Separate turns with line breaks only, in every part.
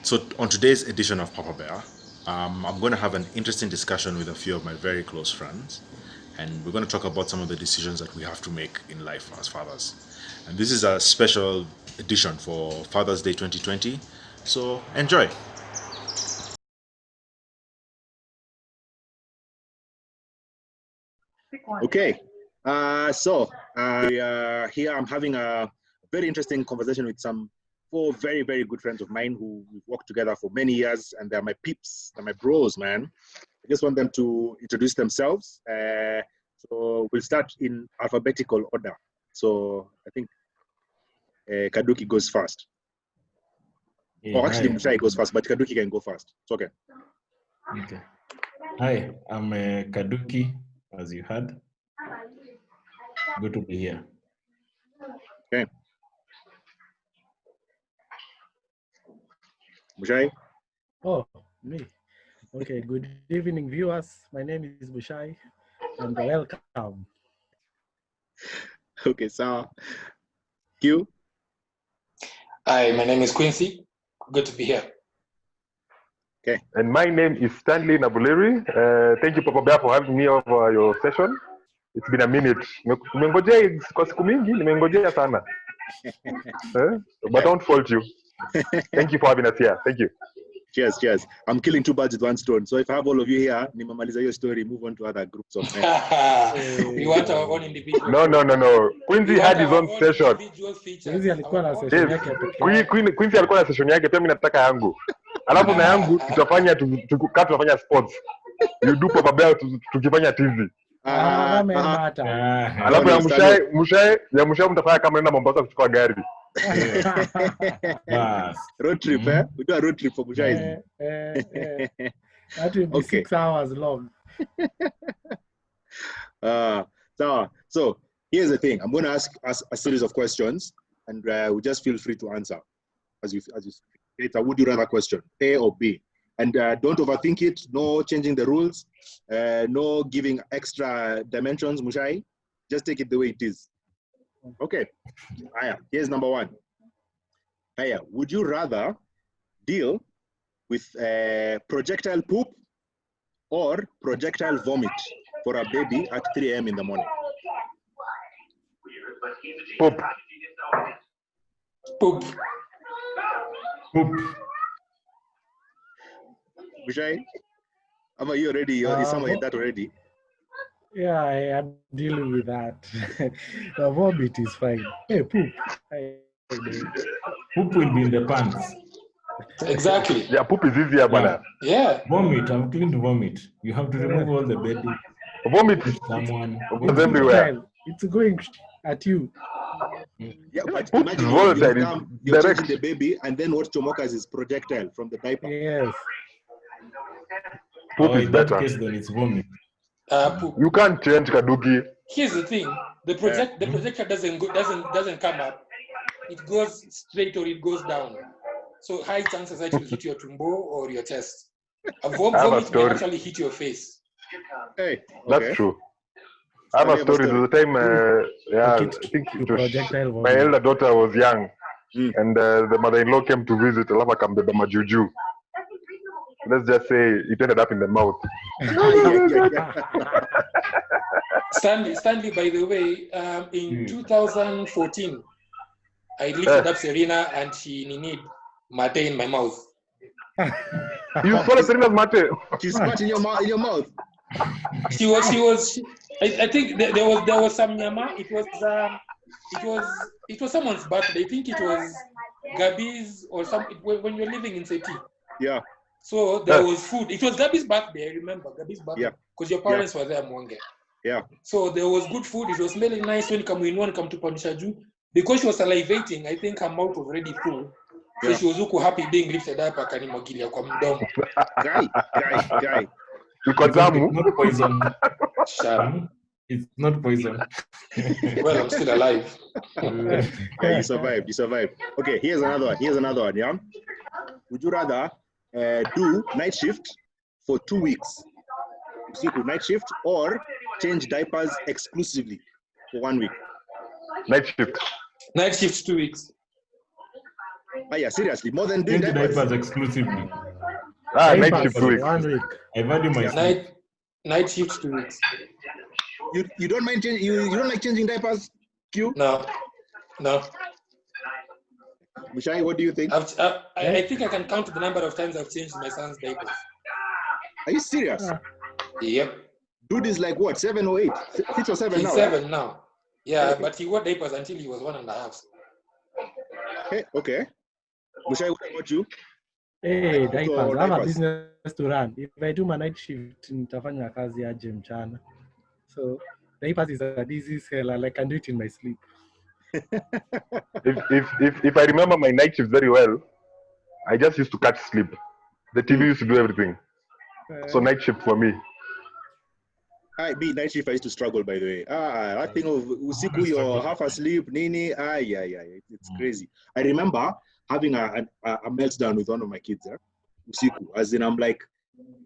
So on today's edition of Papa Bear, I'm going to have an interesting discussion with a few of my very close friends, and we're going to talk about some of the decisions that we have to make in life as fathers. And this is a special edition for Father's Day 2020, so enjoy. Okay, here I'm having a very interesting conversation with some four very, very good friends of mine who we've worked together for many years, and they're my peeps, they're my bros, man. I just want them to introduce themselves. So we'll start in alphabetical order. So I think Kaduki goes first.
Yeah,
Actually, Mushai goes first, but Kaduki can go first. It's okay.
Okay. Hi, I'm Kaduki, as you heard. Good to be here.
Okay. Mushai?
Oh, me. Okay, good evening, viewers. My name is Bushai, and welcome.
Okay, so Q?
Hi, my name is Quincy. Good to be here.
Okay.
And my name is Stanley Nabuleri. Thank you, Papa Bear, for having me over your session. It's been a minute. Nimengojea kwa siku mingi, nimengojea sana. But don't fault you. Thank you for having us here. Thank you.
Cheers. I'm killing two birds with one stone. So if I have all of you here, nimemaliza your story, move on to other groups of men.
We want our own individual.
No. Quincy had his own session.
Quincy alikuwa na session yake pekee.
Quincy alikuwa na session yake, pia mimi nataka yangu. Alafu na yangu tutafanya sports. You do Papa Bear tukifanya TV. Alafu ya Mushai mtafanya kama nenda Mombasa kuchukua gari.
Road trip, We do a road trip for Mushai.
That will be 6 hours long.
So here's the thing. I'm going to ask us a series of questions, and we just feel free to answer as you. It's a would you rather question, A or B, and don't overthink it. No changing the rules. No giving extra dimensions, Mushai. Just take it the way it is. Okay. Aya, here's number one. Aya, would you rather deal with projectile poop or projectile vomit for a baby at 3 a.m. in the morning?
Poop.
Mushai, are you already? You're somewhere in that already?
Yeah, I am dealing with that. The vomit is fine. Hey, poop.
Poop will be in the pants.
Exactly.
Yeah, poop is easier, bana.
Yeah.
Vomit, I've cleaned vomit. You have to remove all the bedding.
Vomit
Someone.
is everywhere.
It's going at you.
Yeah, but
poop
imagine
is volatile.
you're changing the baby, and then what Chomokas is projectile from the diaper.
Yes.
Poop is
In that
better.
case, then it's vomit.
Poop.
You can't change Kaduki.
Here's the thing: the projector doesn't come up. It goes straight or it goes down. So high chances that it will hit your tumbo or your chest. A vomit may actually hit your face.
Hey, okay.
That's true. I have a story. There was a time, I think it was, my elder daughter was young, and the mother-in-law came to visit. Alafu akambeba majuju. Let's just say it ended up in the mouth.
Stanley, by the way, in 2014, I lifted up Serena and she needed mate in my mouth.
You swallowed Serena's mate?
She spat in your mouth.
She was. I think there was some nyama. It was someone's birthday. I think it was Gabi's or something. When you're living in Seti.
Yeah.
So there was food. It was Gabi's birthday. I remember Gabi's birthday because your parents were there, Mwange.
Yeah.
So there was good food. It was smelling nice when you come to Pandishaju. Because she was salivating, I think her mouth was already full. So she was so happy being lifted up akanimwagilia kwa mdomo.
Guy.
It's not poison.
Shut up.
It's not poison.
Well, I'm still alive.
You survived. Okay, here's another one, yeah? Would you rather do night shift for 2 weeks? Night shift or change diapers exclusively for 1 week?
Night shift.
Night shift 2 weeks.
Yeah, seriously, more than doing
Change
diapers.
diapers exclusively.
Night
Diapers,
shift 2 weeks.
1 week.
I value my sleep.
Night shift 2 weeks.
You don't mind changing? You don't like changing diapers, Q?
No.
Mushai, what do you think?
I think I can count the number of times I've changed my son's diapers.
Are you serious?
Yep.
Dude is like what, 7 or 8? 6 or 7
He's
now?
7 now. Yeah, but he wore diapers until he was 1.5.
Okay. Mushai, what about you?
Hey, diapers. I have a
diapers.
business to run. If I do my night shift, nitafanya kazi aje mchana. So diapers is a easy seller. I can do it in my sleep.
If I remember my night shift very well, I just used to catch sleep. The TV used to do everything. So night shift for me.
Night shift I used to struggle, by the way. That thing of usiku, you're half asleep, nini. It's crazy. I remember having a meltdown with one of my kids. Usiku, as in I'm like,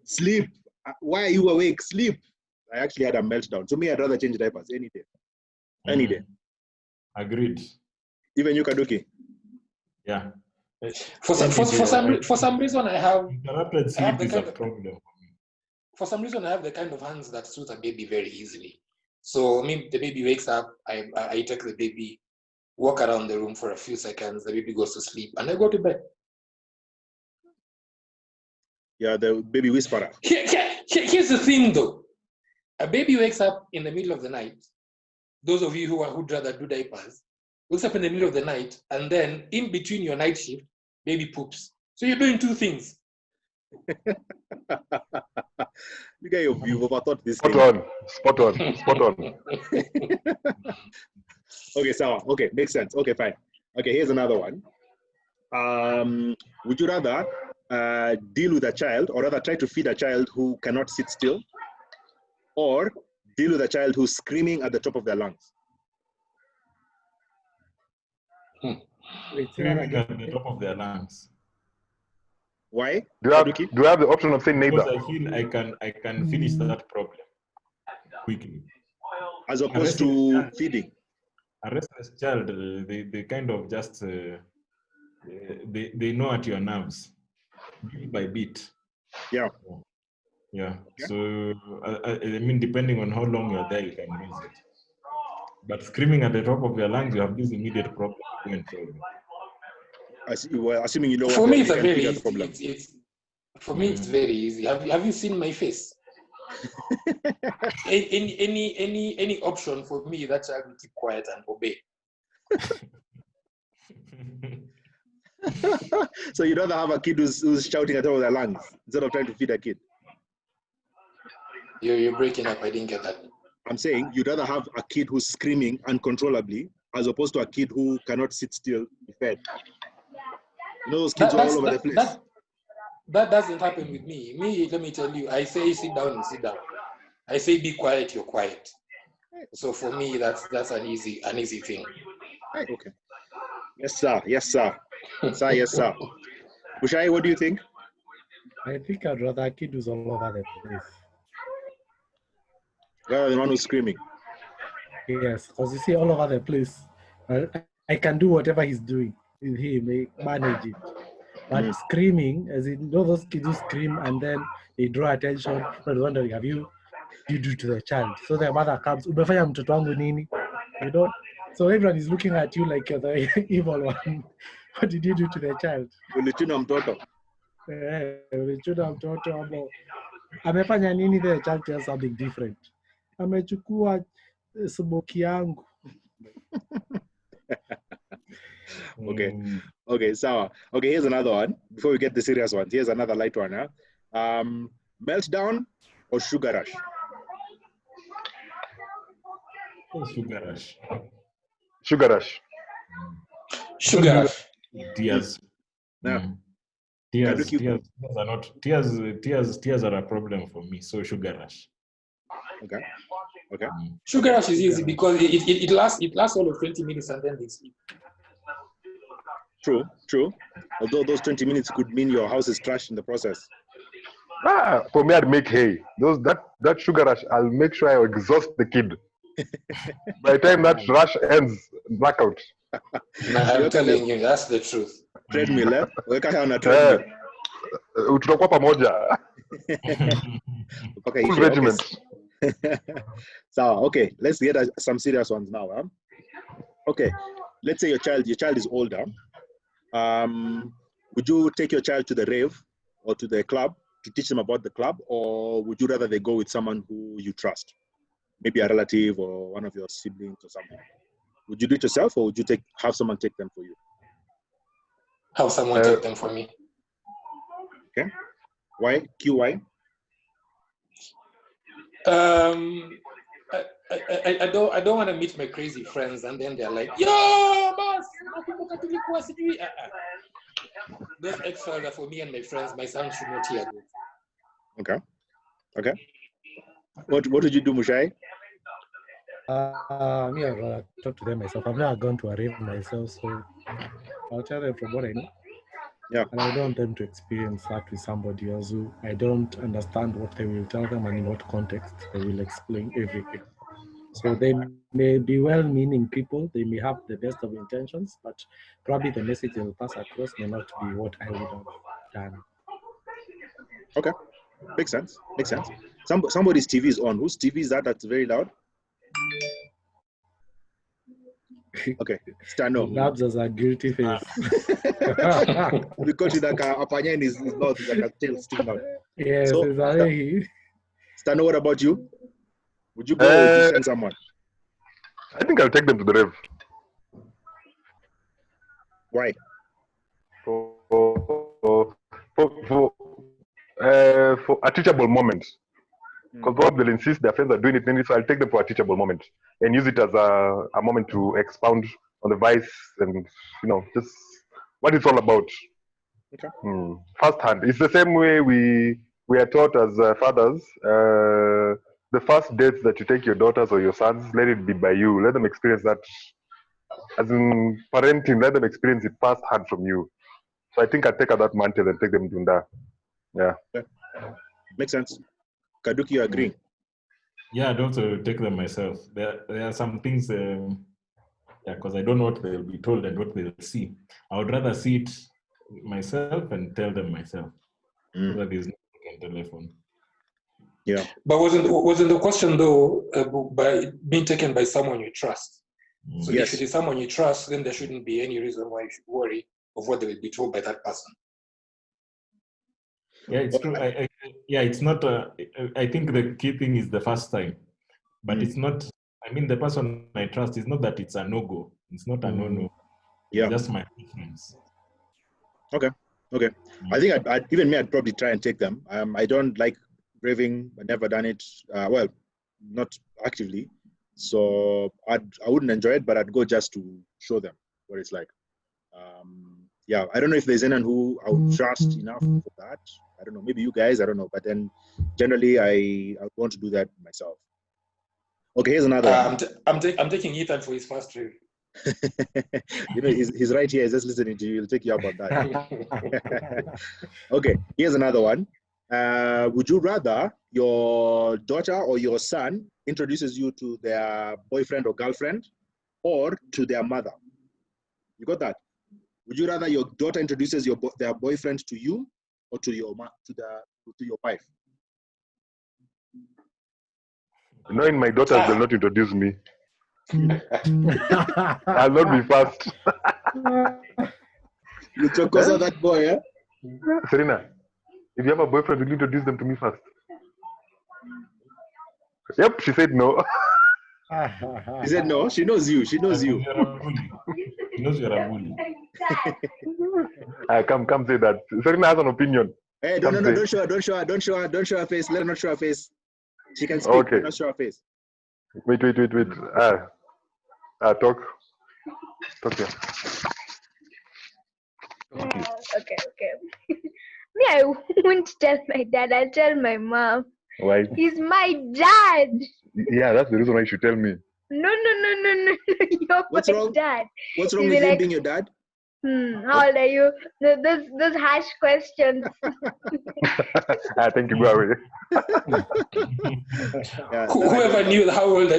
sleep. Why are you awake? Sleep. I actually had a meltdown. To me, I'd rather change diapers any day. Any day.
Agreed.
Even you, Kaduki.
Yeah.
For some reason, I have
interrupted sleep is a problem.
For some reason, I have the kind of hands that suit a baby very easily. So, the baby wakes up, I take the baby, walk around the room for a few seconds, the baby goes to sleep, and I go to bed.
Yeah, the baby whisperer.
Here's the thing, though. A baby wakes up in the middle of the night. Those of you who'd rather do diapers, wakes up in the middle of the night, and then in between your night shift, baby poops. So you're doing 2 things.
You guys, you've overthought this
Spot
thing.
on.
Okay, so makes sense. Okay, fine. Okay, here's another one. Would you rather deal with a child, or rather try to feed a child who cannot sit still, or deal with a child who's screaming at the top of their lungs?
Screaming at the top of their lungs.
Why?
Do you have the option of saying neighbor?
Because I feel I can finish that problem quickly.
As opposed to feeding.
A restless child, they kind of just they know at your nerves, bit by bit.
Yeah.
Yeah. So I mean, depending on how long you're there, you can use it. But screaming at the top of your lungs, you have this immediate problem.
Assuming you know
For
what
me, it's a very
easy problem.
For me, it's very easy. Have you seen my face? any option for me that I will keep quiet and obey.
So you'd rather have a kid who's shouting at the top of their lungs instead of trying to feed a kid?
You're breaking up. I didn't get that.
I'm saying you'd rather have a kid who's screaming uncontrollably as opposed to a kid who cannot sit still be fed. You know, those kids are all over the place.
That doesn't happen with me. Let me tell you, I say sit down, you sit down. I say be quiet, you're quiet. So for me, that's an easy thing.
Okay. Yes, sir. Yes, sir. Yes, sir. Bushai, what do you think?
I think I'd rather a kid who's all over the place.
Rather than one who's screaming.
Yes, because you see all over the place. I can do whatever he's doing with him, manage it. But screaming, as in those kids who scream and then they draw attention, people are wondering, what did you do to the child? So the mother comes, umefanya mtoto wangu nini? You know? So everyone is looking at you like you're the evil one. What did you do to the child?
Ulichuna mtoto.
Ulichuna mtoto amo. Amefanya nini? The child tells something different. Amechukua smoki yangu.
Okay, so here's another one. Before we get the serious ones, here's another light one. Meltdown or sugar rush?
Sugar rush.
Sugar rush.
Sugar rush.
Tears. Tears are not tears are a problem for me. So sugar rush.
Okay.
Sugar rush is easy because it lasts all of 20 minutes and then they sleep.
True. Although those 20 minutes could mean your house is trashed in the process.
For me, I'd make hay. That sugar rush, I'll make sure I exhaust the kid. By the time that rush ends, blackout.
I'm telling you, that's the truth.
treadmill, eh? Weka hayo na treadmill.
Tutakuwa pamoja.
Okay,
Full
okay.
regiment.
So, okay, let's get some serious ones now. Huh? Okay, let's say your child is older. Would you take your child to the rave or to the club to teach them about the club, or would you rather they go with someone who you trust, maybe a relative or one of your siblings or something? Would you do it yourself, or would you have someone take them for you?
Have someone take them for me.
Okay. Why? QY?
I don't want to meet my crazy friends and then they're like, yo, boss, those extras are for me and my friends. My son should not hear this.
Okay. Okay. What did you do, Mushai?
Me, I'd rather talk to them myself. I've never gone to a rave myself, so I'll tell them from what I know.
Yeah.
And I don't want them to experience that with somebody else who I don't understand what they will tell them and in what context they will explain everything. So they may be well-meaning people, they may have the best of intentions, but probably the message they'll pass across may not be what I would have done.
Okay. Makes sense. Makes sense. Somebody's TV is on. Whose TV is that? That's very loud. Okay. Stano.
Labs as a guilty face.
Because like apanya in his mouth is like a tail sticking out.
Yes,
So,
exactly.
Stano, what about you? Would you go or would you send someone?
I think I'll take them to the rave.
Why?
For a teachable moment. Because what they'll insist their friends are doing it, so I'll take them for a teachable moment and use it as a moment to expound on the vice and just what it's all about.
Okay.
First hand. It's the same way we are taught as fathers. The first dates that you take your daughters or your sons, let it be by you. Let them experience that. As in parenting, let them experience it first hand from you. So I think I'd take that mantle and take them to that. Yeah.
Okay. Makes sense. Kaduki, you agree?
Yeah, I'd also take them myself. There are some things, because I don't know what they'll be told and what they'll see. I would rather see it myself and tell them myself. So that there's no telephone.
Yeah.
But wasn't the question though by being taken by someone you trust? So
yes.
if it is someone you trust, then there shouldn't be any reason why you should worry of what they will be told by that person.
Yeah, it's true. It's not. I think the key thing is the first time, but it's not. I mean, the person I trust is not that it's a no-go. It's not a no-no. It's just my preference.
Okay. Okay. I think I'd probably try and take them. I don't like raving. I've never done it. Well, not actively. So I wouldn't enjoy it, but I'd go just to show them what it's like. Yeah, I don't know if there's anyone who I would trust enough for that. I don't know. Maybe you guys. I don't know. But then generally, I want to do that myself. Okay, here's another one.
I'm taking Ethan for his first rave.
He's right here. He's just listening to you. He'll take you up on that. Okay, here's another one. Would you rather your daughter or your son introduces you to their boyfriend or girlfriend, or to their mother? You got that? Would you rather your daughter introduces their boyfriend to you, or to your wife?
Knowing my daughters will not introduce me. I'll not be fast.
You chokosa that boy, eh?
Serena, if you have a boyfriend, will you introduce them to me first? Yep, she said no.
She said no. She knows you. She knows you.
She knows you're a bully.
Come say that. Serena has an opinion.
Hey, don't show her face. Let her not show her face. She can speak,
okay.
But not show her face.
Wait. Talk here.
Okay. Me, I won't tell my dad. I'll tell my mom.
Why?
He's my dad.
Yeah, that's the reason why you should tell me.
No. You're
What's
my
wrong?
dad.
What's wrong with him being your dad?
How old are you? Those harsh questions.
Thank you, go away.
Yeah,
Whoever knew how old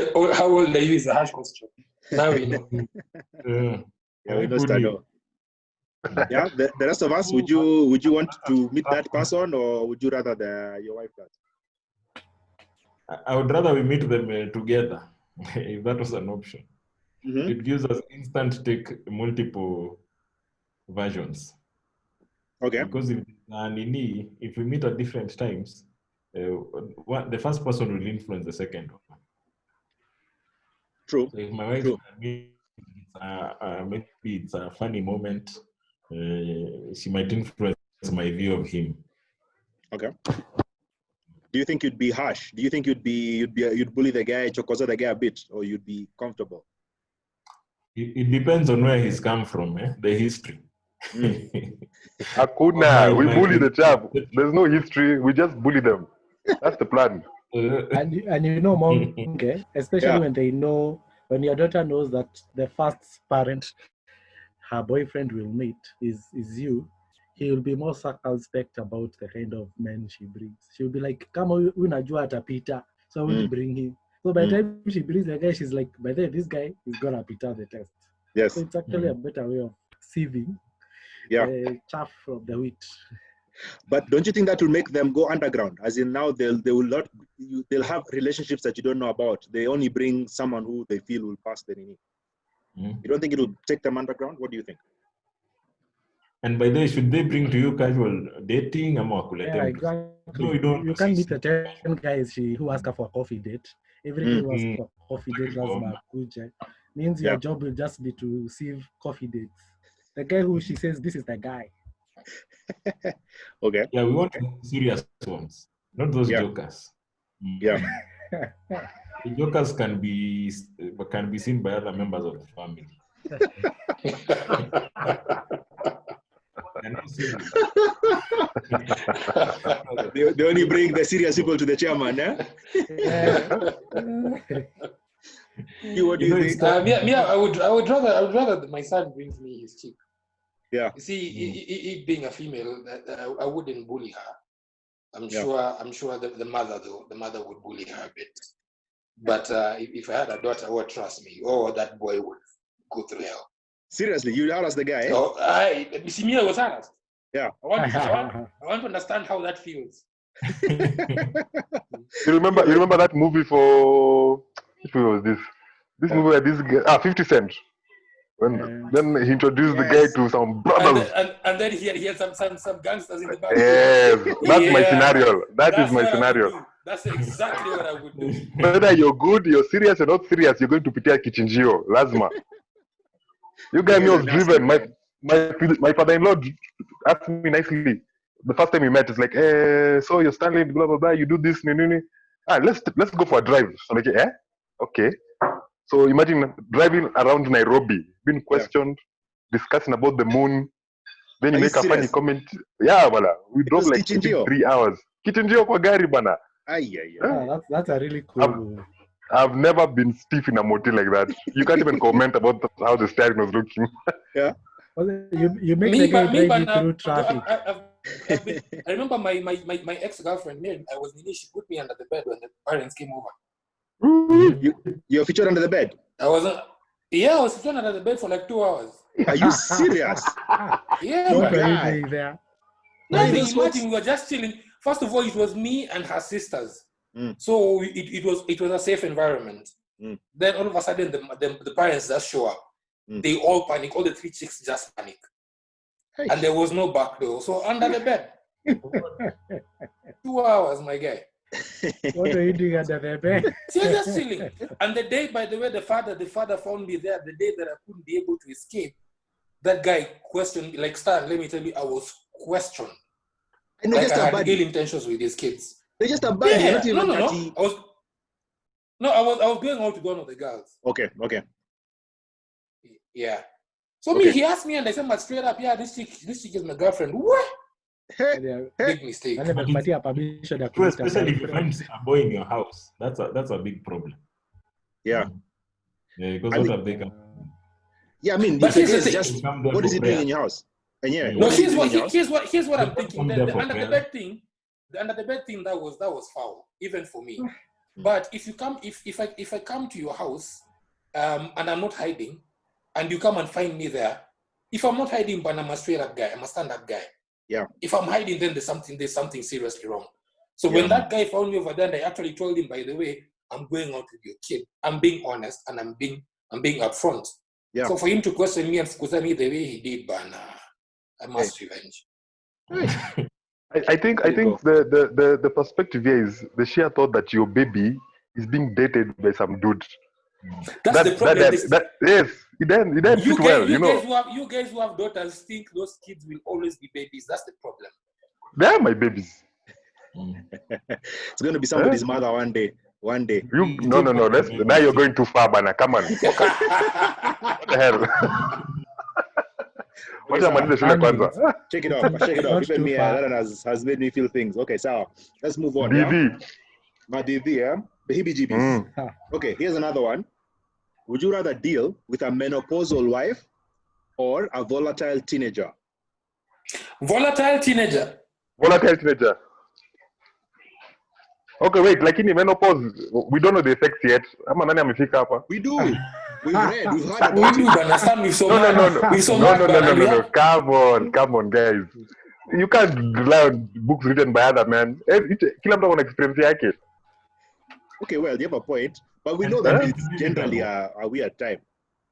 are you is a harsh question. Now we know.
Yeah, we know Stano. Yeah, the rest of us, would you want to meet that person, or would you rather your wife does?
I would rather we meet them together, if that was an option.
Mm-hmm.
It gives us instant take multiple versions.
Okay.
Because if we meet at different times, the first person will influence the second one.
True.
So if my wife maybe it's a funny moment, she might influence my view of him.
Okay. Do you think you'd be harsh? Do you think you'd bully the guy, chokoza the guy a bit, or you'd be comfortable?
It depends on where he's come from, the history.
Hakuna, we bully the chap. There's no history. We just bully them. That's the plan.
And you know, Monge, especially when they know, when your daughter knows that the first parent her boyfriend will meet is you, he will be more circumspect about the kind of men she brings. She'll be like, kama unajua atapita, so I won't bring him. So by the time she brings the guy, she's like, by the way, this guy is gonna pita the test.
Yes.
So it's actually a better way of sieving the chaff from the wheat.
But don't you think that will make them go underground? As in now they'll have relationships that you don't know about. They only bring someone who they feel will pass the nini. You don't think it will take them underground? What do you think?
And by the way, should they bring to you casual dating?
Yeah, exactly.
No,
you can't meet the 10 guys who ask her for a coffee date. Every day who asks for a coffee date means your job will just be to sieve coffee dates. The guy who she says, this is the guy.
Okay.
Yeah, we want serious ones, not those jokers.
Yeah.
The jokers can be seen by other members of the family.
They only bring the serious people to the chairman, eh? What do you think?
I would rather my son brings me his chick.
Yeah.
You see, it being a female, I wouldn't bully her. I'm sure the mother would bully her a bit. But if I had a daughter, trust me, that boy would go through hell.
Seriously, you harass the guy, eh?
So I was harassed.
Yeah.
I want to understand how that feels.
You remember that movie for which movie was this? This movie where this guy 50 Cent. Then he introduced the guy to some brothers.
And then he had some gangsters in the back.
Yes, that's my scenario. That is my scenario.
That's exactly what I would do.
Whether you're good, you're serious, you're not serious, you're going to pitia kichinjio. Lazima. You guys was driven. My father-in-law asked me nicely. The first time we met, it's like, so you're standing, blah blah blah. You do this, let's go for a drive. So I'm like, okay. So imagine driving around Nairobi, being questioned, discussing about the moon. Then you make a funny comment. Yeah, voila. We drove like 3 hours. Kichinjio kwa gari bana.
That's a really cool.
I've never been stiff in a motel like that. You can't even comment about how the steering was looking.
Yeah.
Well, you make the guy drive you through traffic.
I remember my ex-girlfriend, I was in, she put me under the bed when the parents came over.
You're featured under the bed?
I was featured under the bed for like 2 hours.
Are you serious?
Yeah. Nothing. Imagine we were just chilling. First of all, it was me and her sisters. So it was a safe environment. Then all of a sudden the parents just show up. They all panic. All the 3 chicks just panic. And there was no back door. So under the bed. 2 hours, my guy.
What are you doing under the bed?
So just chilling. And the day, by the way, the father found me there. The day that I couldn't be able to escape, that guy questioned me. Like, Stan, let me tell you, I was questioned. Like I had ill intentions with these kids.
They're just a buddy.
Yeah. I was going out with one of the girls.
Okay.
Yeah. So he asked me, and I said, straight up, this chick is my girlfriend. What? Big mistake.
Especially if you find a boy in your house, that's a big problem.
Yeah.
Yeah, because what have they come?
Yeah, I mean,
but here's the thing.
Just, what is he doing in your house? And
no, here's what I'm thinking. The under the bed thing, that was foul, even for me. But if I come to your house, and I'm not hiding, and you come and find me there, if I'm not hiding, but I'm a straight up guy, I'm a stand-up guy.
Yeah.
If I'm hiding, then there's something seriously wrong. So when that guy found me over there, and I actually told him, by the way, I'm going out with your kid. I'm being honest and I'm being upfront.
Yeah.
So for him to question me and scusa me the way he did, Bana, I must revenge.
I think the perspective here is the sheer thought that your baby is being dated by some dude.
That's the problem.
Yes, it then fit well, you know.
You guys who have daughters think those kids will always be babies. That's the problem.
They are my babies.
It's going to be somebody's mother one day.
No. Now you're going too far, Bana. Come on. What the hell?
Check it off. Even me, that has made me feel things. Okay, so let's move on.
DD,
yeah? The heebie-jeebies. Okay, here's another one. Would you rather deal with a menopausal wife or a volatile teenager?
Volatile teenager.
Okay, wait, like in the menopause, we don't know the effects yet.
We do. We've heard about
we do, but understand me so much.
No. Come on, guys. You can't rely on books written by other men. Kila mtu ana experience yake.
Okay, well, you have a point, but we know that it's generally a weird time.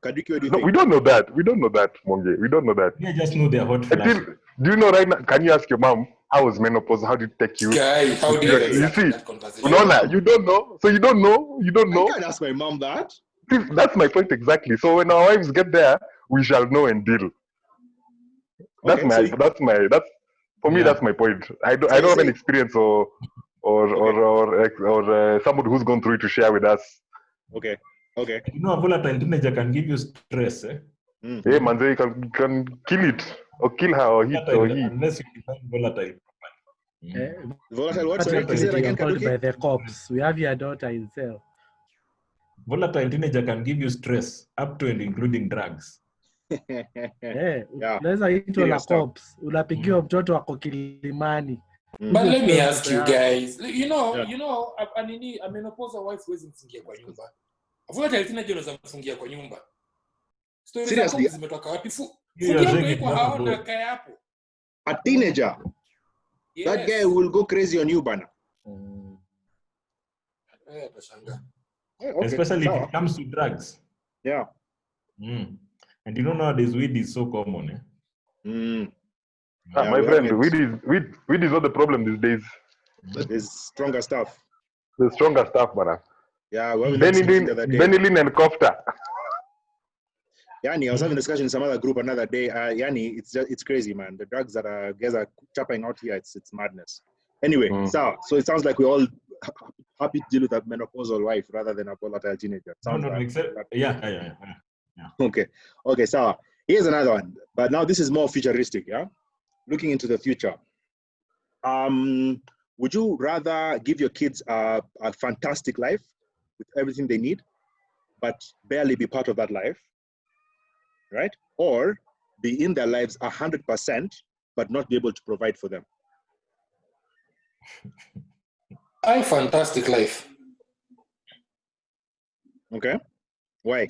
Kadiki, what do you think?
We don't know that, Monge. We don't know that.
You just know they're hot flash.
Do you know right now? Can you ask your mom how was menopause? How did it take you?
Guy, how do you
see?
That conversation?
You don't know. So you don't know.
I can't ask my mom that.
That's my point exactly. So when our wives get there, we shall know and deal. That's for me. That's my point. I don't have an experience or somebody who's gone through it to share with us.
Okay.
You know, a volatile teenager can give you stress.
Hey, man, can kill it or kill her or hit or he.
Unless you define volatile.
Volatile what? Sorry,
by the cops. We have your daughter in cell.
Volatile teenager can give you stress up to and including drugs.
Unaweza itwa na cops. Unapigiwa mtoto wako Kilimani.
But let me ask you guys, you know, a menopausal wife huwezi mfungia kwa nyumba. Volatile teenager unaweza mfungia kwa nyumba. Stories zako zimetoka wapi? Fungia kwa haona kaya hapo.
A teenager. Yes. That guy will go crazy on you, Bana.
Especially if it comes to drugs.
Yeah.
And you know nowadays weed is so common.
My friend, weed is not the problem these days.
But there's stronger stuff.
There's stronger stuff, Bana.
Yeah,
Benylin and Kofta.
Yani, I was having a discussion in some other group another day. Yani, it's crazy, man. The drugs that guys are chopping out here, it's madness. Anyway, so it sounds like we're all happy to deal with a menopausal wife rather than a volatile teenager.
Yeah.
Okay, so here's another one. But now this is more futuristic, yeah? Looking into the future. Would you rather give your kids a fantastic life with everything they need, but barely be part of that life, right? Or be in their lives 100%, but not be able to provide for them?
A fantastic life.
Okay. Why?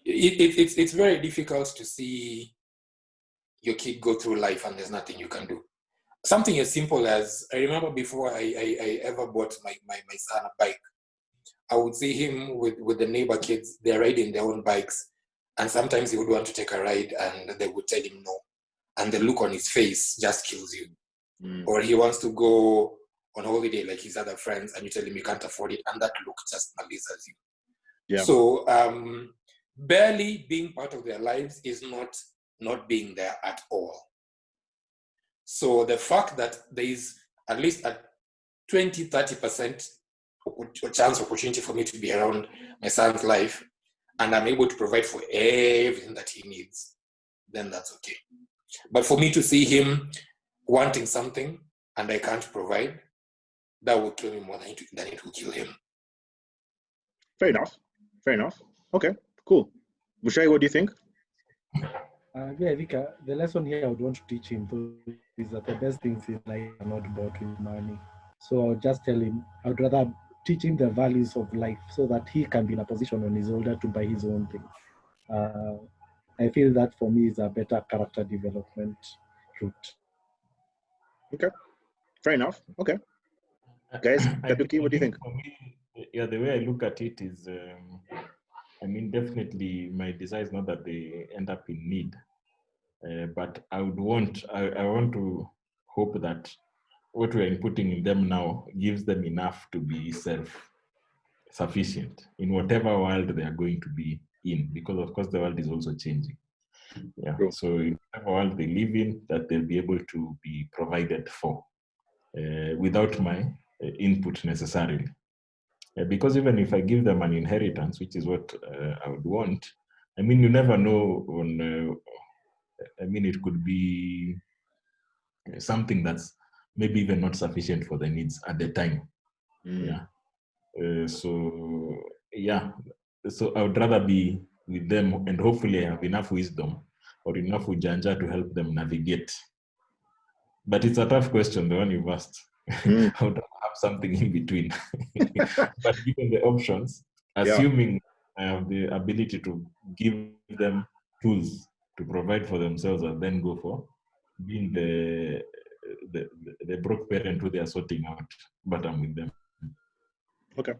It's very difficult to see your kid go through life and there's nothing you can do. Something as simple as, I remember before I ever bought my son a bike, I would see him with the neighbor kids, they're riding their own bikes, and sometimes he would want to take a ride and they would tell him no. And the look on his face just kills you. Or he wants to go on holiday like his other friends and you tell him you can't afford it, and that look just malices you.
Yeah.
So barely being part of their lives is not being there at all. So the fact that there is at least a 20-30% chance opportunity for me to be around my son's life and I'm able to provide for everything that he needs, then that's okay. But for me to see him wanting something and I can't provide, that will kill me more than it will kill him.
Fair enough. Okay, cool. Mushai, what do you think?
I think the lesson here I would want to teach him is that the best things in life are not bought with money. So I'll just tell him, I would rather teach him the values of life so that he can be in a position when he's older to buy his own thing. I feel that for me is a better character development route.
Okay, fair enough. Okay, guys, Kaduki, what do you think?
For me, yeah, the way I look at it is, I mean, definitely my desire is not that they end up in need, but I want to hope that what we are inputting in them now gives them enough to be self-sufficient in whatever world they are going to be in, because of course the world is also changing. Yeah.
True.
So in whatever world they live in, that they'll be able to be provided for without my input necessarily. Because even if I give them an inheritance, which is what I would want, I mean, you never know I mean, it could be something that's maybe even not sufficient for their needs at the time. Yeah. So I would rather be with them, and hopefully I have enough wisdom or enough ujanja to help them navigate. But it's a tough question, the one you've asked. I would have something in between. But given the options, assuming I have the ability to give them tools to provide for themselves, and then go for being the broke parent who they are sorting out, but I'm with them.
Okay,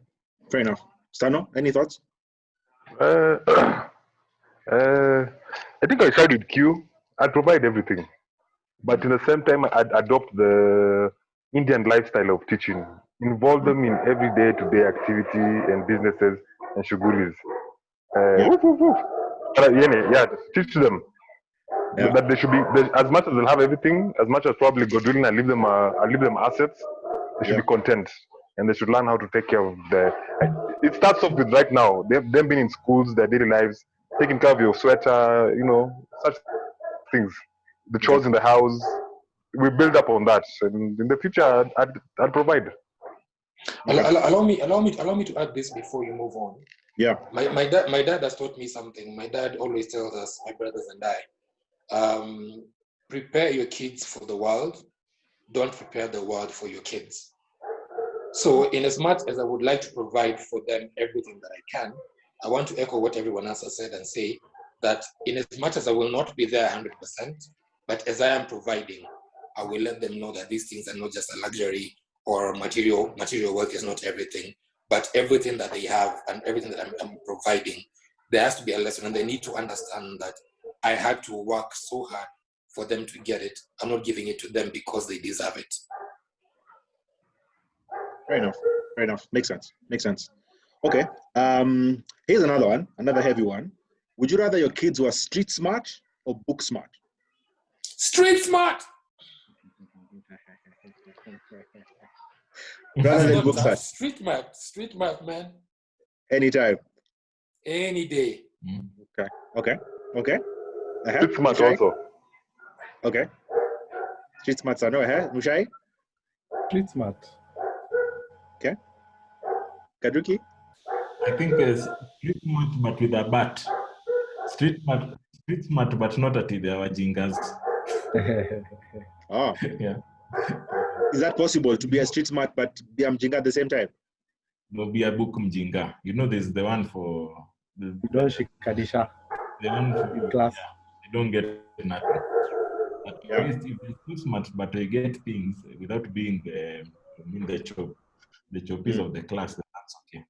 fair enough. Stano, any thoughts?
I think I side with Q. I'd provide everything, but in the same time, I'd adopt the Indian lifestyle of teaching, involve them in everyday to-day activity and businesses and shugulis. Teach them that they should be as much as they'll have everything, as much as probably God willing, I leave them assets. They should be content, and they should learn how to take care of it starts off with right now. They've been in schools, their daily lives, taking care of your sweater, such things. The chores in the house, we build up on that, and in the future, I'd provide.
Allow me to add this before you move on.
Yeah.
My dad has taught me something. My dad always tells us, my brothers and I, prepare your kids for the world. Don't prepare the world for your kids. So in as much as I would like to provide for them everything that I can, I want to echo what everyone else has said and say that in as much as I will not be there 100%, but as I am providing, I will let them know that these things are not just a luxury or material wealth is not everything, but everything that they have and everything that I'm providing, there has to be a lesson, and they need to understand that I had to work so hard for them to get it. I'm not giving it to them because they deserve it.
Fair enough. Makes sense. Okay. Here's another one, another heavy one. Would you rather your kids were street smart or book smart?
Street smart.
Rather than book smart.
Street smart, man.
Anytime.
Any day.
Okay.
Street smart also.
Okay. Street smart, Sano. Mushai?
Street smart.
Okay. Kadruki?
I think street smart but with a bat. Street smart but not at the wajingas.
Oh.
Yeah.
Is that possible to be a street smart but be a mjinga at the same time?
No, be a book mjinga. There's the one for
you don't shikadisha.
The one for
class.
You don't get nothing. At least if you're street smart but you get things without being the choppies of the class, then that's okay.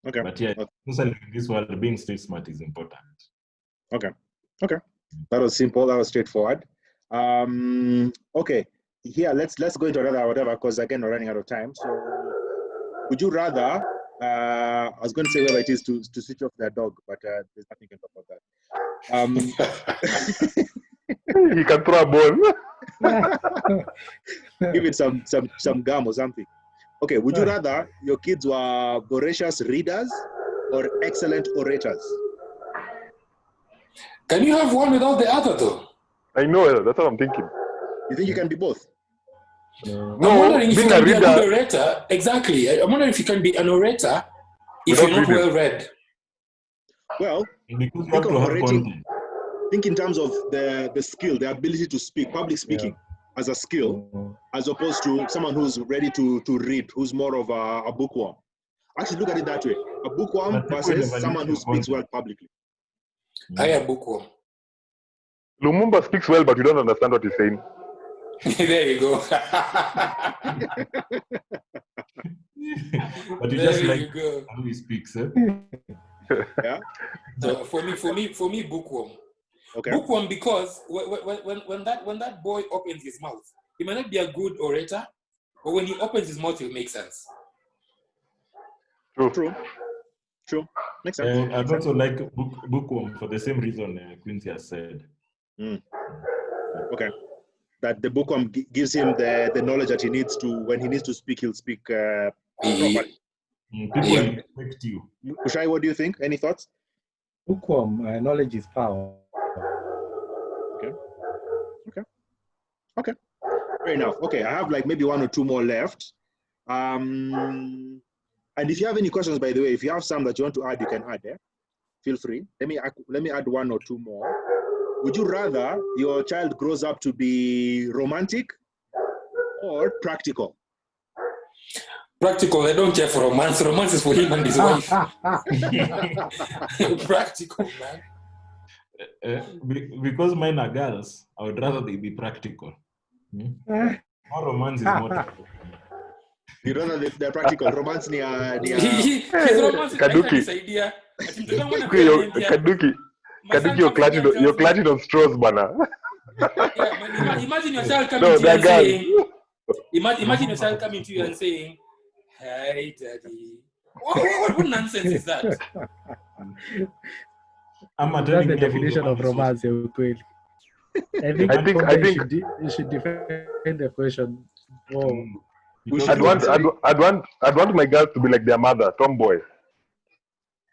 Okay.
But yeah, especially in this world, being street smart is important.
Okay. That was simple. That was straightforward. Okay. Here, let's go into another whatever, because again we're running out of time. So, would you rather? I was going to say whether it is to switch off their dog, but there's nothing on top of that.
You can throw a ball.
Give it some gum or something. Okay. Would you rather your kids were voracious readers or excellent orators?
Can you have one without the other, though?
I know, that's what I'm thinking.
You think you can be both?
I'm wondering if you can be a good orator. Exactly. I'm wondering if you can be an orator if you're not well read.
Well, think of orating. Think in terms of the skill, the ability to speak, public speaking as a skill, as opposed to someone who's ready to read, who's more of a bookworm. Actually, look at it that way. A bookworm versus someone who speaks well publicly.
I am bookworm.
Lumumba speaks well, but you don't understand what he's saying.
There you go.
But you
There
just
you
like
go.
how he speaks. Eh?
Yeah.
For me, bookworm.
Okay.
Bookworm, because when that boy opens his mouth, he might not be a good orator, but when he opens his mouth, it makes sense.
True. Makes sense.
And I'd also like bookworm for the same reason Quincy has said.
Okay. That the bookworm gives him the knowledge that he needs to, when he needs to speak, he'll speak properly.
People will respect you.
Ushai, what do you think? Any thoughts?
Bookworm, knowledge is power.
Okay. Fair enough. Okay, I have like maybe one or two more left. And if you have any questions, by the way, if you have some that you want to add, you can add there. Feel free. Let me add one or two more. Would you rather your child grows up to be romantic or practical?
Practical, I don't care for romance. Romance is for him and his wife. Practical, man.
Because mine are girls, I would rather they be practical. More romance is more practical.
You'd rather they're practical. Romance near.
His romance is
Kaduki.
this idea.
Kaduki, you're clutching on straws, bana.
Yeah, man, imagine your child coming
No,
to you and
they're
saying, imagine your child coming to you and saying, "Hey, daddy." What nonsense is that?
That's the definition of romance, ukweli. I think you should defend the question. Oh.
I'd want my girls to be like their mother, tomboy.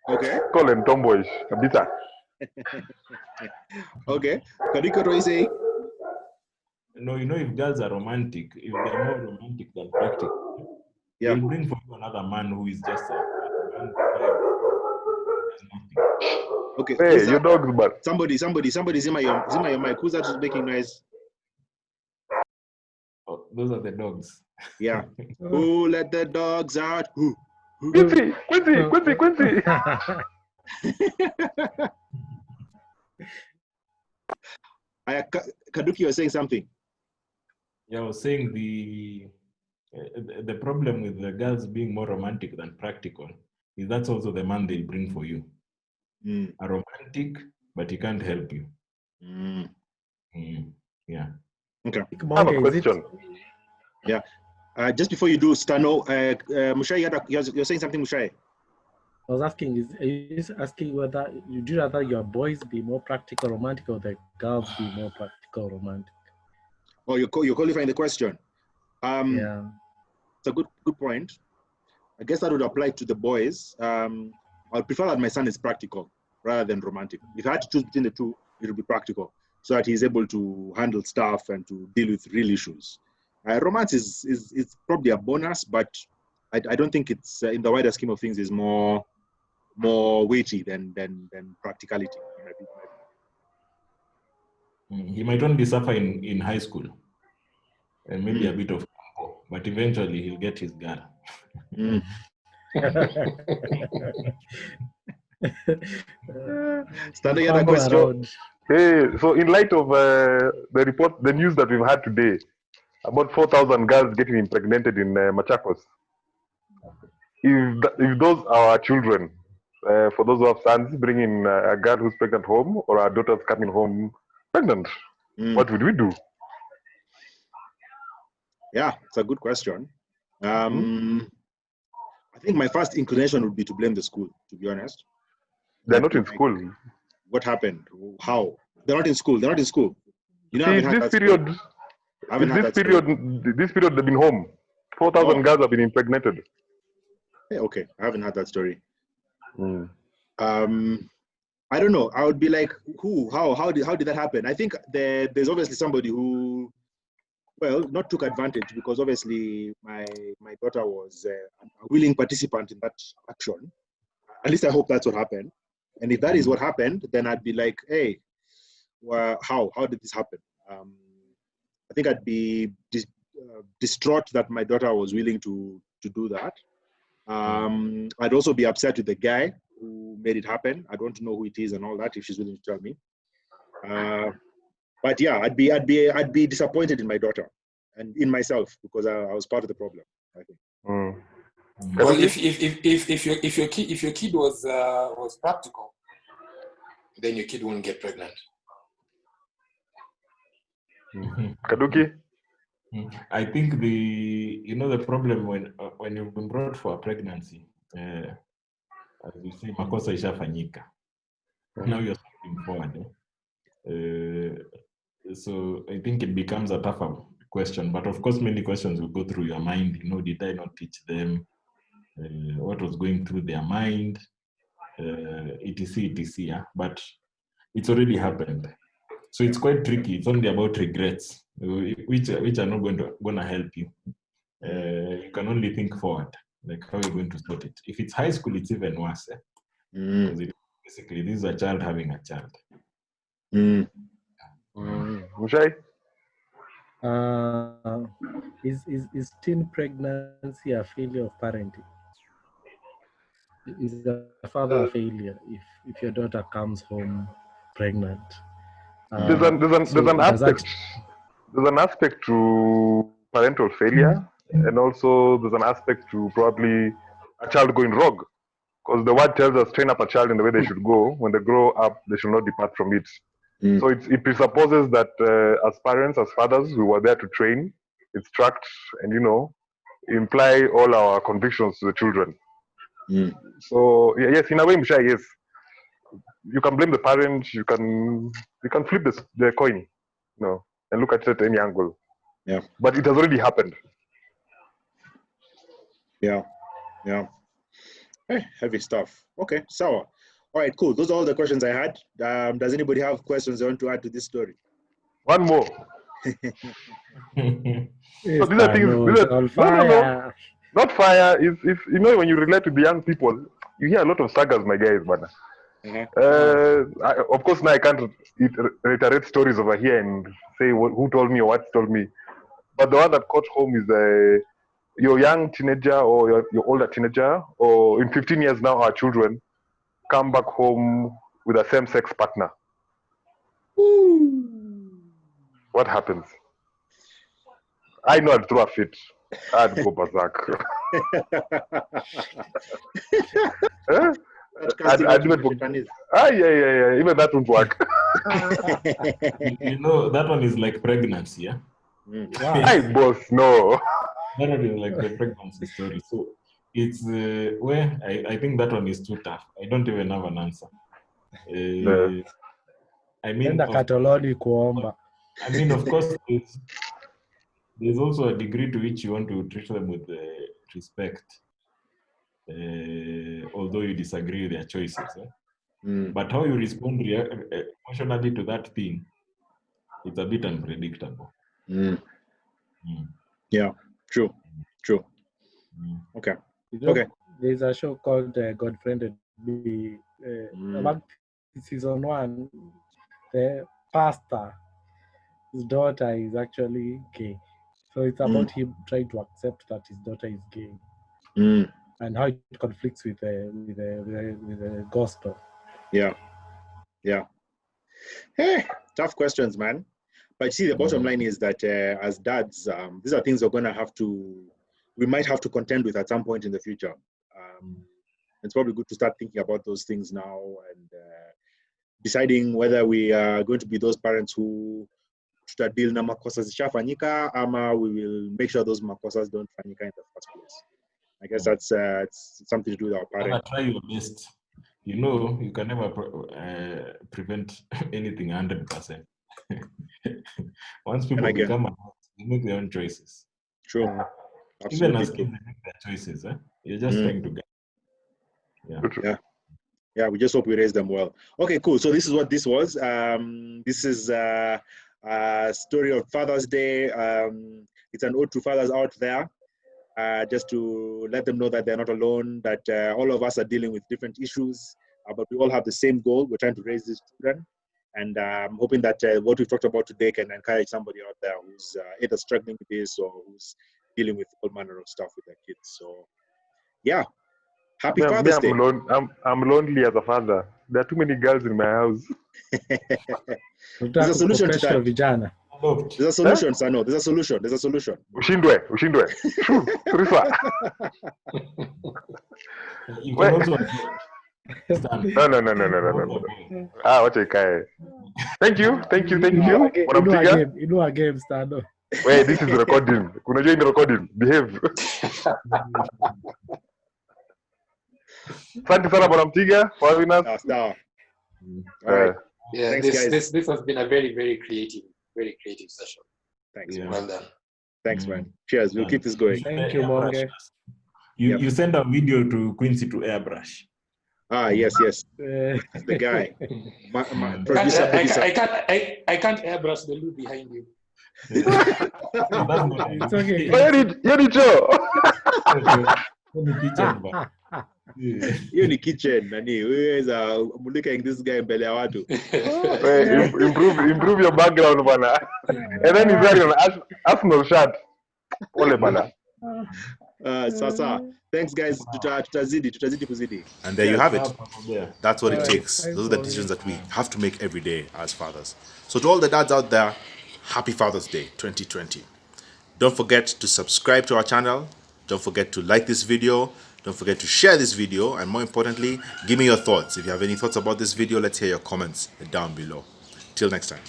Okay.
Call them tomboyish, a bit.
Okay. Kadiko, what are you saying?
No, if girls are romantic, if they're more romantic than practical, they'll bring for you another man who is just a man who does nothing.
Okay.
Hey, your dog's but
somebody, zima your mic. Who's that making noise?
Oh, those are the dogs.
Yeah. Who let the dogs out? Who?
Quincy.
Kaduki, you're saying something.
Yeah, I was saying the problem with the girls being more romantic than practical is that's also the man they'll bring for you. A romantic, but he can't help you. Yeah. Okay.
I have a question.
Yeah. Just before you do, Stano, Mushai, you're saying something, Mushai?
I was asking, are you just asking whether you'd rather your boys be more practical romantic or the girls be more practical romantic?
Oh, you're qualifying the question.
Yeah.
It's a good point. I guess that would apply to the boys. I would prefer that my son is practical rather than romantic. If I had to choose between the two, it would be practical so that he's able to handle stuff and to deal with real issues. Romance is probably a bonus, but I don't think it's in the wider scheme of things is more weighty than practicality.
He might only suffer in high school and maybe a bit of combo, but eventually he'll get his girl.
Standing at a question.
Hey, so in light of the news that we've had today, about 4,000 girls getting impregnated in Machakos. If those are our children, for those who have sons, bringing a girl who's pregnant home or our daughters coming home pregnant, what would we do?
Yeah, it's a good question. I think my first inclination would be to blame the school, to be honest.
They're not in school.
What happened? How? They're not in school. They're not in school. You know,
this period they've been home. 4,000 girls have been impregnated.
Yeah, okay, I haven't had that story. I don't know. I would be like, who? How did that happen? I think there's obviously somebody who, well, not took advantage, because obviously my daughter was a willing participant in that action. At least I hope that's what happened. And if that is what happened, then I'd be like, hey, well, how did this happen? I think I'd be distraught that my daughter was willing to do that. I'd also be upset with the guy who made it happen. I don't know who it is and all that, if she's willing to tell me. But yeah, I'd be disappointed in my daughter and in myself because I was part of the problem, I think.
Well, if your kid was practical, then your kid won't get pregnant.
Kaduki?
I think the problem when you've been brought for a pregnancy, as you say, makosa ishafanyika. Now you're stepping forward. So I think it becomes a tougher question. But of course, many questions will go through your mind. Did I not teach them? What was going through their mind? etc. Yeah? But it's already happened. So it's quite tricky. It's only about regrets, which are not going to help you. You can only think forward, like how you're going to sort it. If it's high school, it's even worse. Because basically, this is a child having a child.
Mushai?
Is teen pregnancy a failure of parenting? Is the father a failure if your daughter comes home pregnant?
There's an aspect. There's an aspect to parental failure, and also there's an aspect to probably a child going rogue. Because the word tells us train up a child in the way they should go. When they grow up, they should not depart from it. So it presupposes that as parents, as fathers, we were there to train, instruct, and imply all our convictions to the children. So yes, in a way, Mushai, yes, you can blame the parent. You can flip the coin, and look at it at any angle.
Yeah.
But it has already happened.
Yeah. Heavy stuff. Okay, sour. All right, cool. Those are all the questions I had. Does anybody have questions they want to add to this story?
One more.
Yes,
these are things. No, not fire. If when you relate to the young people, you hear a lot of sagas, my guys, man. Of course, now I can't reiterate stories over here and say who told me or what told me. But the one that caught home is your young teenager or your older teenager, or in 15 years now, our children come back home with a same-sex partner. What happens? I know I'd throw a fit. I'd go berserk. I'd even yeah. Even that won't work.
That one is like pregnancy, yeah?
Hey, boss, no.
That one is like the pregnancy story. So it's I think that one is too tough. I don't even have an answer. I mean, of course, there's also a degree to which you want to treat them with respect, although you disagree with their choices. But how you respond emotionally to that thing, it's a bit unpredictable.
Yeah, true. Okay.
There's a show called God-Friended. About season 1, the pastor, his daughter is actually gay. So it's about him trying to accept that his daughter is gay, and how it conflicts with the gospel.
Yeah. Hey, tough questions, man. But see, the bottom line is that as dads, these are things we might have to contend with at some point in the future. It's probably good to start thinking about those things now and deciding whether we are going to be those parents who tutadili na makosa zishafanyika ama we will make sure those makosas don't fanyika in the first place. I guess that's it's something to do with our parents.
Try your best. You can never prevent anything 100%. Once people become adults, they make their own choices.
True.
Even as kids, they make their choices. You're just trying to get.
Yeah, we just hope we raise them well. Okay, cool. So this is what this was. This is a story of Father's Day. It's an ode to fathers out there, just to let them know that they're not alone, that all of us are dealing with different issues, but we all have the same goal. We're trying to raise these children. And I'm hoping that what we've talked about today can encourage somebody out there who's either struggling with this or who's dealing with all manner of stuff with their kids. So, yeah. Happy Father's Day.
I'm lonely as a father. There are too many girls in my house.
There's a solution to that.
Vijana.
There's a solution, Sano. There's a solution. There's a solution.
Ushindwe. Teresa.
You can also
No. What a guy. Thank you.
You know a game, Stano.
Wait, this is recording. Kuna join the recording. Behave. Asante sana Bwana Mtiga for having us.
All right.
Yeah,
Thanks,
this has been a very, very creative session.
Thanks.
Yeah.
Man.
Well done.
Thanks, man. Cheers. We'll keep this going.
Thank you, Monge.
You send a video to Quincy to airbrush.
Yes. That's the guy. My producer.
I can't airbrush the loop behind you.
It's okay.
Hiyo ni kitchen nani weza mulika this guy mbele ya watu.
Improve your background bana. And then he's wearing an Arsenal shirt. Ole bana.
Sasa. Thanks guys. Tutazidi kuzidi.
And there you have it. That's what it takes. Those are the decisions that we have to make every day as fathers. So to all the dads out there, happy Father's Day 2020. Don't forget to subscribe to our channel. Don't forget to like this video. Don't forget to share this video. And more importantly, give me your thoughts. If you have any thoughts about this video, let's hear your comments down below. Till next time.